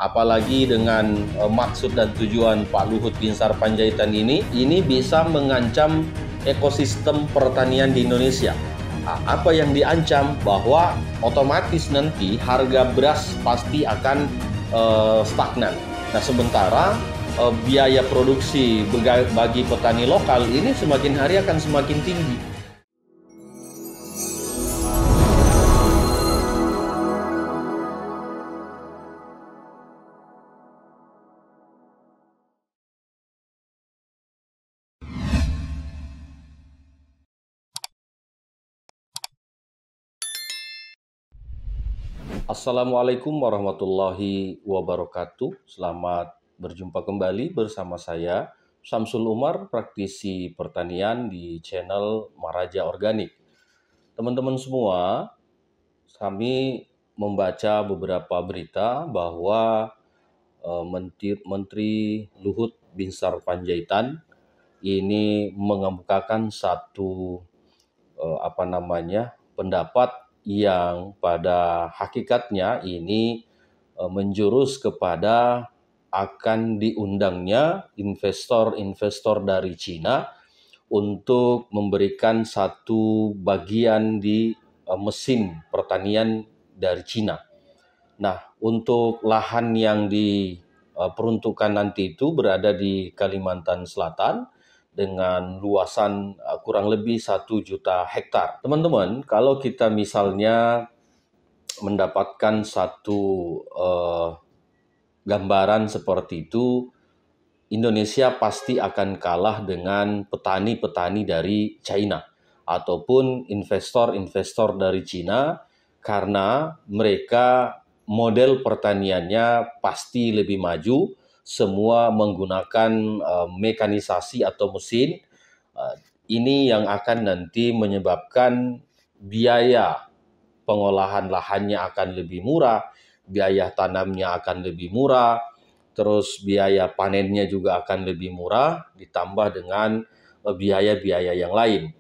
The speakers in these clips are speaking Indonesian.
apalagi dengan maksud dan tujuan Pak Luhut Binsar Panjaitan ini bisa mengancam ekosistem pertanian di Indonesia. Nah, apa yang diancam bahwa otomatis nanti harga beras pasti akan stagnan. Nah, sementara biaya produksi bagi petani lokal ini semakin hari akan semakin tinggi. Assalamualaikum warahmatullahi wabarakatuh. Selamat berjumpa kembali bersama saya, Syamsul Umar, praktisi pertanian di channel Maraja Organik. Teman-teman semua, kami membaca beberapa berita bahwa Menteri Luhut Binsar Panjaitan ini mengemukakan satu pendapat yang pada hakikatnya ini menjurus kepada akan diundangnya investor-investor dari Cina untuk memberikan satu bagian di mesin pertanian dari Cina. Nah, untuk lahan yang diperuntukkan nanti itu berada di Kalimantan Selatan dengan luasan kurang lebih 1 juta hektar. Teman-teman, kalau kita misalnya mendapatkan satu gambaran seperti itu, Indonesia pasti akan kalah dengan petani-petani dari China ataupun investor-investor dari China karena mereka model pertaniannya pasti lebih maju, semua menggunakan mekanisasi atau mesin. Ini yang akan nanti menyebabkan biaya pengolahan lahannya akan lebih murah, biaya tanamnya akan lebih murah, terus biaya panennya juga akan lebih murah, ditambah dengan biaya-biaya yang lain.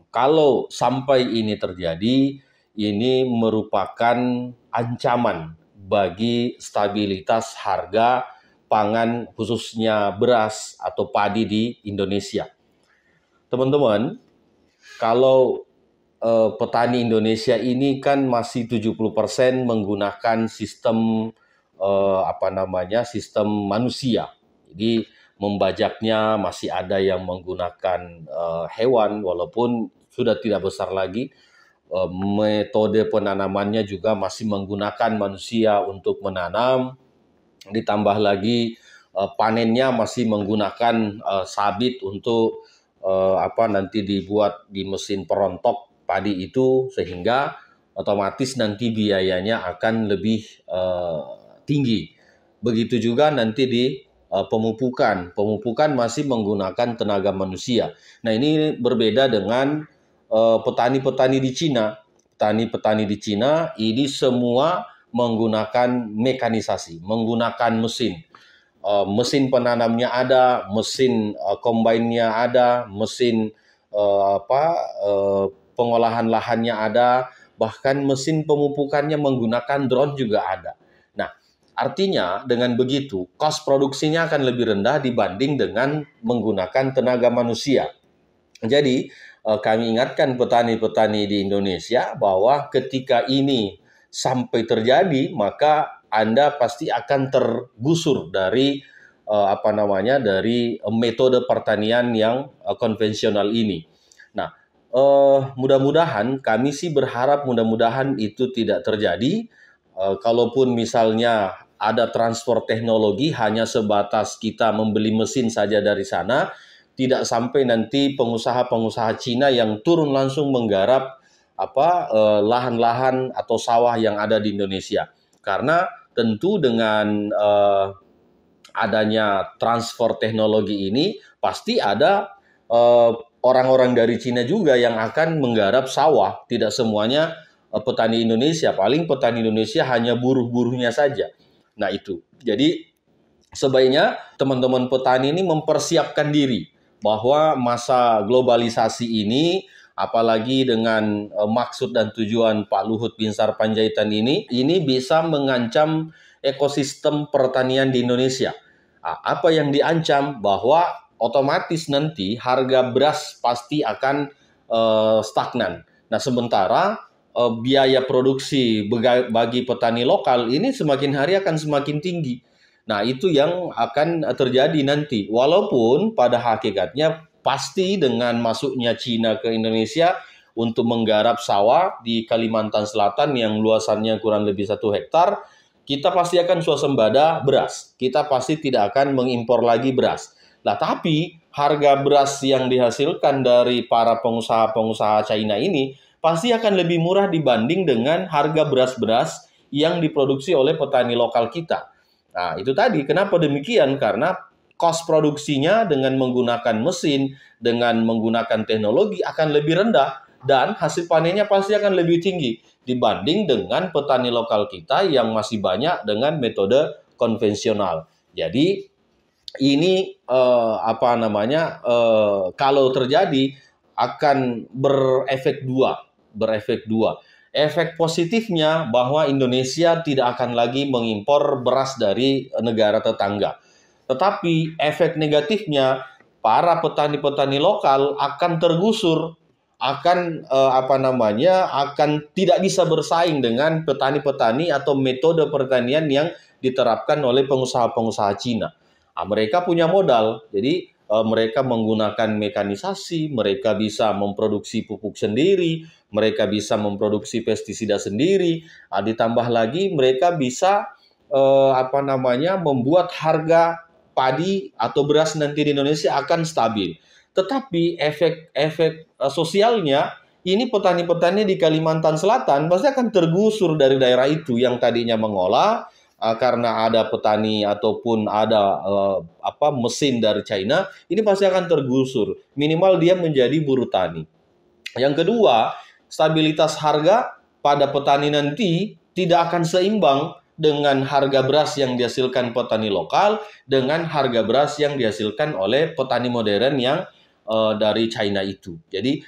Kalau sampai ini terjadi, ini merupakan ancaman bagi stabilitas harga pangan khususnya beras atau padi di Indonesia. Teman-teman, kalau petani Indonesia ini kan masih 70% menggunakan sistem sistem manusia. Jadi membajaknya masih ada yang menggunakan hewan walaupun sudah tidak besar lagi. Metode penanamannya juga masih menggunakan manusia untuk menanam. Ditambah lagi panennya masih menggunakan sabit untuk nanti dibuat di mesin perontok padi itu, sehingga otomatis nanti biayanya akan lebih tinggi. Begitu juga nanti di pemupukan. Pemupukan masih menggunakan tenaga manusia. Nah, ini berbeda dengan petani-petani di Cina. Petani-petani di Cina ini semua menggunakan mekanisasi, menggunakan mesin. Mesin penanamnya ada, mesin combine-nya ada, mesin pengolahan lahannya ada, bahkan mesin pemupukannya menggunakan drone juga ada. Nah, artinya dengan begitu, cost produksinya akan lebih rendah dibanding dengan menggunakan tenaga manusia. Jadi, kami ingatkan petani-petani di Indonesia bahwa ketika ini sampai terjadi, maka Anda pasti akan tergusur dari dari metode pertanian yang konvensional ini. Nah, mudah-mudahan kami sih berharap mudah-mudahan itu tidak terjadi. Kalaupun misalnya ada transfer teknologi hanya sebatas kita membeli mesin saja dari sana, tidak sampai nanti pengusaha-pengusaha Cina yang turun langsung menggarap lahan-lahan atau sawah yang ada di Indonesia. Karena tentu dengan adanya transfer teknologi ini pasti ada orang-orang dari Cina juga yang akan menggarap sawah. Tidak semuanya petani Indonesia, paling petani Indonesia hanya buruh-buruhnya saja. Nah, itu. Jadi sebaiknya teman-teman petani ini mempersiapkan diri bahwa masa globalisasi ini, apalagi dengan maksud dan tujuan Pak Luhut Binsar Panjaitan ini bisa mengancam ekosistem pertanian di Indonesia. Apa yang diancam bahwa otomatis nanti harga beras pasti akan stagnan. Nah, sementara biaya produksi bagi petani lokal ini semakin hari akan semakin tinggi. Nah, itu yang akan terjadi nanti. Walaupun pada hakikatnya pasti dengan masuknya Cina ke Indonesia untuk menggarap sawah di Kalimantan Selatan yang luasannya kurang lebih 1 hektar, kita pasti akan swasembada beras. Kita pasti tidak akan mengimpor lagi beras. Nah, tapi harga beras yang dihasilkan dari para pengusaha-pengusaha China ini pasti akan lebih murah dibanding dengan harga beras-beras yang diproduksi oleh petani lokal kita. Nah, itu tadi. Kenapa demikian? Karena cost produksinya dengan menggunakan mesin, dengan menggunakan teknologi akan lebih rendah dan hasil panennya pasti akan lebih tinggi dibanding dengan petani lokal kita yang masih banyak dengan metode konvensional. Jadi ini kalau terjadi akan berefek dua. Efek positifnya bahwa Indonesia tidak akan lagi mengimpor beras dari negara tetangga. Tetapi efek negatifnya para petani-petani lokal akan tergusur, akan tidak bisa bersaing dengan petani-petani atau metode pertanian yang diterapkan oleh pengusaha-pengusaha Cina. Mereka punya modal, jadi mereka menggunakan mekanisasi, mereka bisa memproduksi pupuk sendiri, mereka bisa memproduksi pestisida sendiri, ditambah lagi mereka bisa membuat harga padi atau beras nanti di Indonesia akan stabil. Tetapi efek sosialnya, ini petani-petani di Kalimantan Selatan pasti akan tergusur dari daerah itu yang tadinya mengolah, karena ada petani ataupun ada mesin dari China, ini pasti akan tergusur. Minimal dia menjadi buruh tani. Yang kedua, stabilitas harga pada petani nanti tidak akan seimbang dengan harga beras yang dihasilkan petani lokal dengan harga beras yang dihasilkan oleh petani modern yang dari China itu. Jadi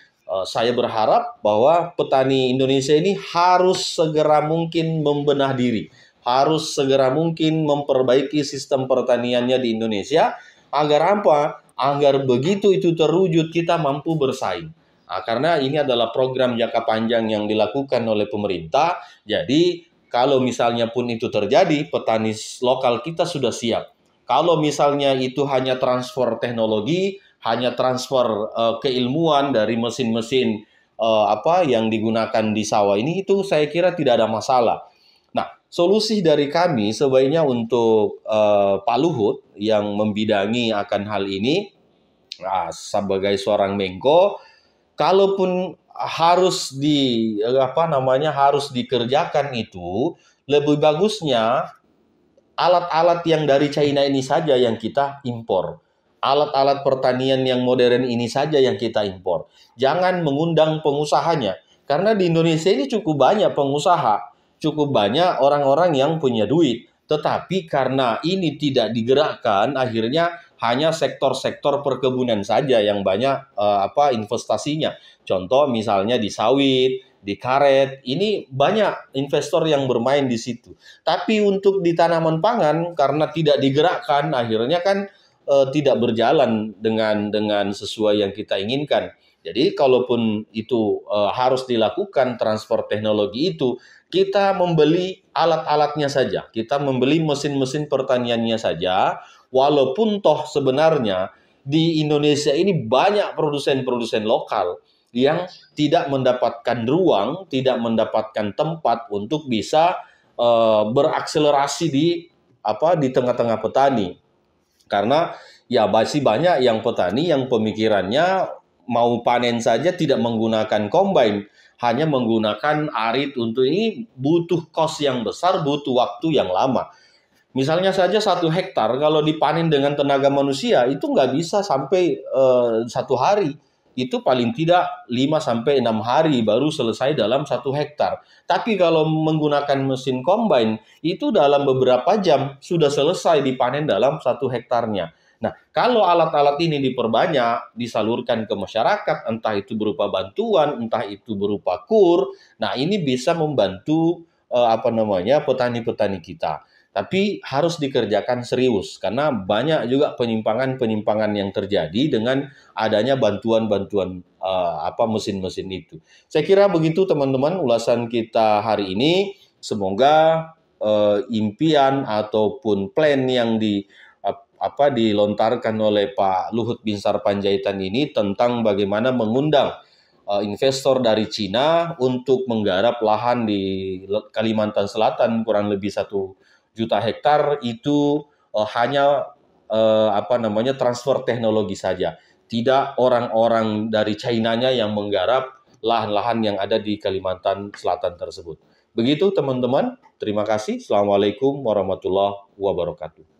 saya berharap bahwa petani Indonesia ini harus segera mungkin membenah diri, harus segera mungkin memperbaiki sistem pertaniannya di Indonesia. Agar apa? Agar begitu itu terwujud kita mampu bersaing. Karena ini adalah program jangka panjang yang dilakukan oleh pemerintah. Jadi kalau misalnya pun itu terjadi, petani lokal kita sudah siap. Kalau misalnya itu hanya transfer teknologi, hanya transfer keilmuan dari mesin-mesin yang digunakan di sawah ini, itu saya kira tidak ada masalah. Nah, solusi dari kami sebaiknya untuk Pak Luhut yang membidangi akan hal ini, sebagai seorang Menko, kalaupun harus harus dikerjakan itu, lebih bagusnya alat-alat yang dari China ini saja yang kita impor. Alat-alat pertanian yang modern ini saja yang kita impor. Jangan mengundang pengusahanya. Karena di Indonesia ini cukup banyak pengusaha, cukup banyak orang-orang yang punya duit. Tetapi karena ini tidak digerakkan, akhirnya hanya sektor-sektor perkebunan saja yang banyak investasinya. Contoh misalnya di sawit, di karet, ini banyak investor yang bermain di situ. Tapi untuk di tanaman pangan karena tidak digerakkan, akhirnya kan tidak berjalan dengan sesuai yang kita inginkan. Jadi kalaupun itu harus dilakukan transfer teknologi itu, kita membeli alat-alatnya saja, kita membeli mesin-mesin pertaniannya saja, walaupun toh sebenarnya di Indonesia ini banyak produsen-produsen lokal yang tidak mendapatkan ruang, tidak mendapatkan tempat untuk bisa berakselerasi di tengah-tengah petani. Karena ya masih banyak yang petani yang pemikirannya mau panen saja tidak menggunakan combine, hanya menggunakan arit. Untuk ini butuh kos yang besar, butuh waktu yang lama. Misalnya saja 1 hektar kalau dipanen dengan tenaga manusia itu nggak bisa sampai 1 hari. Itu paling tidak 5-6 hari baru selesai dalam 1 hektar. Tapi kalau menggunakan mesin combine itu dalam beberapa jam sudah selesai dipanen dalam 1 hektarnya. Nah, kalau alat-alat ini diperbanyak, disalurkan ke masyarakat, entah itu berupa bantuan, entah itu berupa kur, nah ini bisa membantu petani-petani kita. Tapi harus dikerjakan serius karena banyak juga penyimpangan-penyimpangan yang terjadi dengan adanya bantuan-bantuan mesin-mesin itu. Saya kira begitu teman-teman ulasan kita hari ini. Semoga impian ataupun plan yang dilontarkan oleh Pak Luhut Binsar Panjaitan ini tentang bagaimana mengundang investor dari Cina untuk menggarap lahan di Kalimantan Selatan kurang lebih 1 juta hektar itu hanya transfer teknologi saja. Tidak orang-orang dari China-nya yang menggarap lahan-lahan yang ada di Kalimantan Selatan tersebut. Begitu teman-teman, terima kasih. Assalamualaikum warahmatullahi wabarakatuh.